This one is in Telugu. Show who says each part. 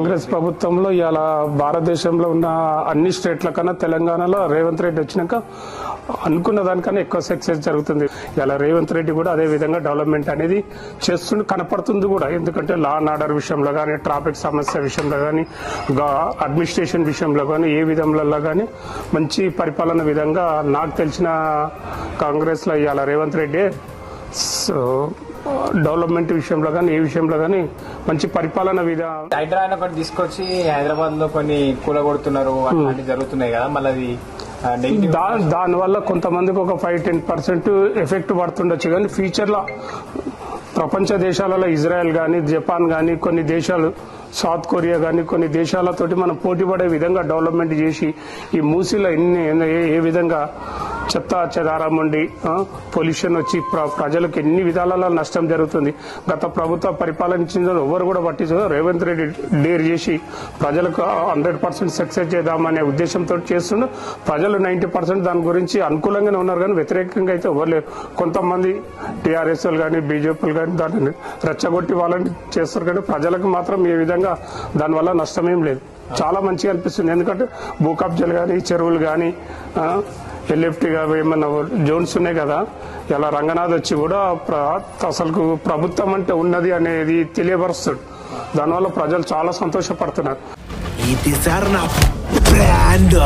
Speaker 1: కాంగ్రెస్ ప్రభుత్వంలో ఇలా భారతదేశంలో ఉన్న అన్ని స్టేట్ల కన్నా తెలంగాణలో రేవంత్ రెడ్డి వచ్చినాక అనుకున్న దానికన్నా ఎక్కువ సక్సెస్ జరుగుతుంది. ఇలా రేవంత్ రెడ్డి కూడా అదే విధంగా డెవలప్మెంట్ అనేది చేస్తుండే కనపడుతుంది కూడా. ఎందుకంటే లా అండ్ ఆర్డర్ విషయంలో కానీ, ట్రాఫిక్ సమస్య విషయంలో కానీ, అడ్మినిస్ట్రేషన్ విషయంలో కానీ, ఏ విధంలో కానీ మంచి పరిపాలన విధంగా నాకు తెలిసిన కాంగ్రెస్ లో ఇలా రేవంత్ రెడ్డి డెవలప్మెంట్ విషయంలో కానీ, ఏ విషయంలో కానీ మంచి పరిపాలన
Speaker 2: హైదరాబాద్ ఒకటి తీసుకొచ్చి హైదరాబాద్ లో కొన్ని కూలగొడుతున్నారు, అట్లాంటివి జరుగుతున్నాయి కదా. మళ్ళీ
Speaker 1: దానివల్ల కొంతమందికి ఒక 5-10% ఎఫెక్ట్ పడుతుండొచ్చు. కానీ ఫ్యూచర్ లో ప్రపంచ దేశాలలో ఇజ్రాయెల్ కానీ, జపాన్ కానీ, కొన్ని దేశాలు సౌత్ కొరియా కానీ కొన్ని దేశాలతోటి మనం పోటీ పడే విధంగా డెవలప్మెంట్ చేసి ఈ మూసీలో ఏ విధంగా చెత్త చెదారం ఉండి పొల్యూషన్ వచ్చి ప్రజలకు ఎన్ని విధాలలో నష్టం జరుగుతుంది. గత ప్రభుత్వ పరిపాలించిన ఎవరు కూడా పట్టించు రేవంత్ రెడ్డి డేర్ చేసి ప్రజలకు 100% సక్సెస్ చేద్దామనే ఉద్దేశంతో చేస్తుండే. ప్రజలు 90% దాని గురించి అనుకూలంగానే ఉన్నారు, కానీ వ్యతిరేకంగా అయితే ఎవరు లేరు. కొంతమంది టీఆర్ఎస్ కానీ, బీజేపీలు కానీ దాన్ని రెచ్చగొట్టి వాళ్ళని చేస్తారు, కానీ ప్రజలకు మాత్రం ఏ విధంగా దానివల్ల నష్టమేం లేదు. చాలా మంచిగా అనిపిస్తుంది. ఎందుకంటే భూ కబ్జాలు కానీ, చెరువులు కానీ, ఎల్ఎఫ్టీ ఏమన్నా జోన్స్ ఉన్నాయి కదా. ఇలా రంగనాథ్ వచ్చి కూడా అసలు ప్రభుత్వం అంటే ఉన్నది అనేది తెలియపరుస్తాడు. దానివల్ల ప్రజలు చాలా సంతోషపడుతున్నారు.
Speaker 3: ఇది సార్ నా బ్రాండ్.